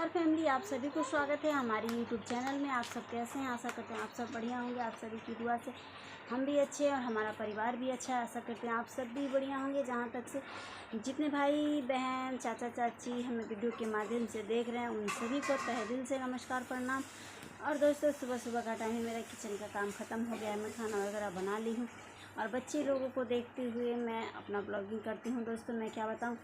नमस्कार फैमिली, आप सभी को स्वागत है हमारी यूट्यूब चैनल में। आप सब कैसे हैं? आशा करते हैं आप सब बढ़िया होंगे। आप सभी की दुआ से हम भी अच्छे हैं और हमारा परिवार भी अच्छा है। आशा करते हैं आप सब भी बढ़िया होंगे। जहां तक से जितने भाई बहन चाचा चाची हमें वीडियो के माध्यम से देख रहे हैं उन सभी को तहे दिल से नमस्कार प्रणाम। और दोस्तों, सुबह सुबह का टाइम है, मेरा किचन का काम ख़त्म हो गया है, मैं खाना वगैरह बना ली हूँ और बच्चे लोगों को देखते हुए मैं अपना ब्लॉगिंग करती हूँ। दोस्तों, मैं क्या बताऊँ,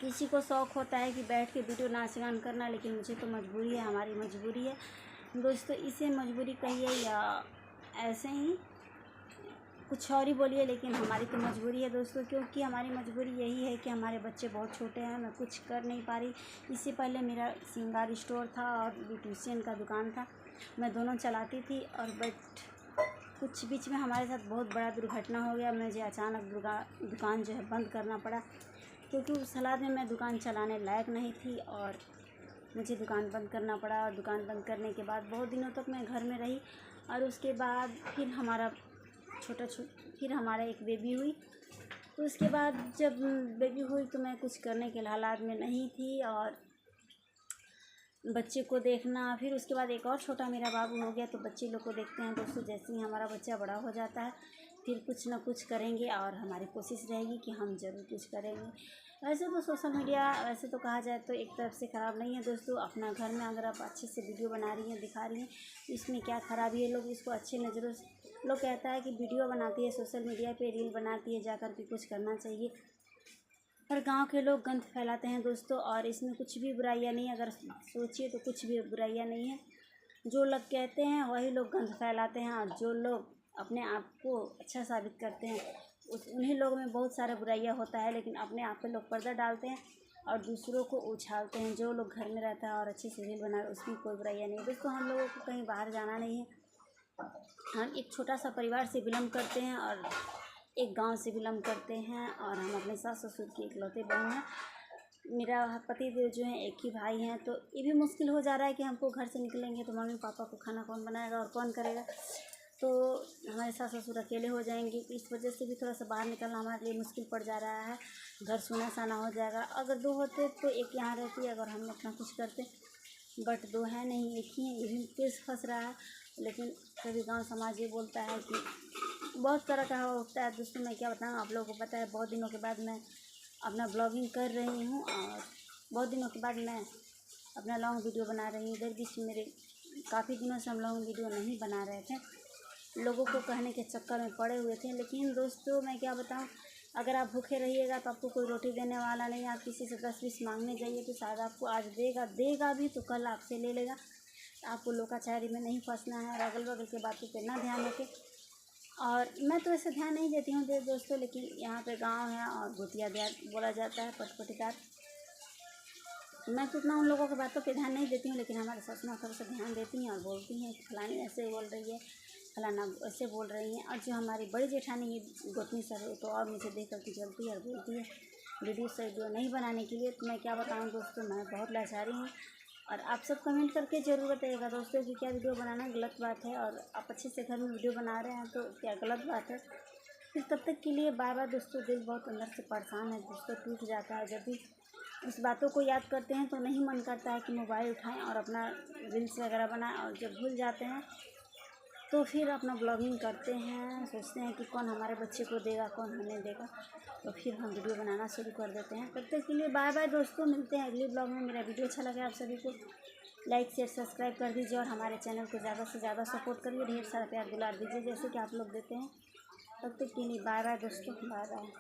किसी को शौक़ होता है कि बैठ के वीडियो नाच गान करना, लेकिन मुझे तो मजबूरी है, हमारी मजबूरी है दोस्तों। इसे मजबूरी कहिए या ऐसे ही कुछ और ही बोलिए, लेकिन हमारी तो मजबूरी है दोस्तों। क्योंकि हमारी मजबूरी यही है कि हमारे बच्चे बहुत छोटे हैं, मैं कुछ कर नहीं पा रही। इससे पहले मेरा श्रृंगार स्टोर था और ब्यूटिशियन का दुकान था, मैं दोनों चलाती थी। और बट कुछ बीच में हमारे साथ बहुत बड़ा दुर्घटना हो गया, मुझे अचानक दुकान जो है बंद करना पड़ा, क्योंकि उस हालात में मैं दुकान चलाने लायक नहीं थी और मुझे दुकान बंद करना पड़ा। और दुकान बंद करने के बाद बहुत दिनों तक मैं घर में रही और उसके बाद फिर हमारा एक बेबी हुई। तो उसके बाद जब बेबी हुई तो मैं कुछ करने के हालात में नहीं थी और बच्चे को देखना, फिर उसके बाद एक और छोटा मेरा बाबू हो गया। तो बच्चे लोग को देखते हैं दोस्तों, जैसे ही हमारा बच्चा बड़ा हो जाता है फिर कुछ ना कुछ करेंगे और हमारी कोशिश रहेगी कि हम ज़रूर कुछ करेंगे। वैसे तो सोशल मीडिया वैसे तो कहा जाए तो एक तरफ से ख़राब नहीं है दोस्तों। अपना घर में अगर आप अच्छे से वीडियो बना रही हैं, दिखा रही हैं, तो इसमें क्या ख़राबी है? लोग इसको अच्छे नज़रों से, लोग कहता है कि वीडियो बनाती है सोशल मीडिया पे, रील बनाती है, जा कर के कुछ करना चाहिए। पर गांव के लोग गंद फैलाते हैं दोस्तों, और इसमें कुछ भी बुराइयां नहीं है। अगर सोचिए तो कुछ भी बुराइयां नहीं है। जो लोग कहते हैं वही लोग गंद फैलाते हैं, और जो लोग अपने आप को अच्छा साबित करते हैं उन्हीं लोगों में बहुत सारा बुराइयां होता है। लेकिन अपने आप पे लोग पर्दा डालते हैं और दूसरों को उछालते हैं। जो लोग घर में रहता है और अच्छी से रील बना, उसमें कोई बुराइयां नहीं है दोस्तों। हम लोगों को कहीं बाहर जाना नहीं है, हम एक छोटा सा परिवार से बिलोंग करते हैं और एक गांव से बिलोंग करते हैं, और हम अपने सास ससुर की इकलौते बहू हैं। मेरा पति देव जो है एक ही भाई हैं, तो ये भी मुश्किल हो जा रहा है कि हमको घर से निकलेंगे तो मम्मी पापा को खाना कौन बनाएगा और कौन करेगा। तो हमारे सास ससुर अकेले हो जाएंगे, इस वजह से भी थोड़ा सा बाहर निकलना हमारे लिए मुश्किल पड़ जा रहा है। घर सुना साना हो जाएगा। अगर दो होते तो एक यहाँ रहती, अगर हम अपना कुछ करते, बट दो है नहीं, एक ही है, ये भी केस फंस रहा है। लेकिन कभी गांव समाज ये बोलता है कि बहुत तरह का होता है दोस्तों। मैं क्या बताऊँ, आप लोगों को पता है बहुत दिनों के बाद मैं अपना ब्लॉगिंग कर रही हूँ और बहुत दिनों के बाद मैं अपना लॉन्ग वीडियो बना रही हूँ। इधर बीच मेरे काफ़ी दिनों से हम लॉन्ग वीडियो नहीं बना रहे थे, लोगों को कहने के चक्कर में पड़े हुए थे। लेकिन दोस्तों मैं क्या बताऊँ, अगर आप भूखे रहिएगा तो आपको कोई रोटी देने वाला नहीं। आप किसी से 10-20 मांगने जाइए तो शायद आपको आज देगा भी तो कल आपसे ले लेगा। आपको लोकाचारी में नहीं फंसना है और अगल बगल के बातों पे ना ध्यान रखें। और मैं तो ऐसे ध्यान नहीं देती हूँ दोस्तों, लेकिन यहाँ पे गांव है और भूतिया बोला जाता है, पटपटीदार। मैं तो उतना उन लोगों की बातों पे ध्यान नहीं देती हूँ, लेकिन हमारे सास माँ थोड़ा सा ध्यान देती हैं और बोलती हैं कि फलानी ऐसे बोल रही है, फलाना ऐसे बोल रही हैं। और जो हमारी बड़ी जेठानी है गोतनी सर, तो और मुझे देख करके जलती है और बोलती है वीडियो नहीं बनाने के लिए। तो मैं क्या बताऊँ दोस्तों, मैं बहुत लाचारी हूँ। और आप सब कमेंट करके ज़रूर बताइएगा दोस्तों कि क्या वीडियो बनाना गलत बात है, और आप अच्छे से घर में वीडियो बना रहे हैं तो क्या गलत बात है। फिर तब तक के लिए बाय बाय दोस्तों। दिल बहुत अंदर से परेशान है दोस्तों, टूट जाता है जब भी उस बातों को याद करते हैं। तो नहीं मन करता है कि मोबाइल उठाएं और अपना रील्स वगैरह बनाएं, और जब भूल जाते हैं तो फिर अपना ब्लॉगिंग करते हैं, सोचते हैं कि कौन हमारे बच्चे को देगा, कौन हमें देगा, तो फिर हम वीडियो बनाना शुरू कर देते हैं। तब तक के लिए बाय बाय दोस्तों, मिलते हैं अगले ब्लॉग में। मेरा वीडियो अच्छा लगा आप सभी को लाइक शेयर सब्सक्राइब कर दीजिए और हमारे चैनल को ज़्यादा से ज़्यादा सपोर्ट करिए, ढेर सारा प्यार दुलार दीजिए जैसे कि आप लोग देते हैं। तब तक के लिए बाय बाय दोस्तों, बाय बाय।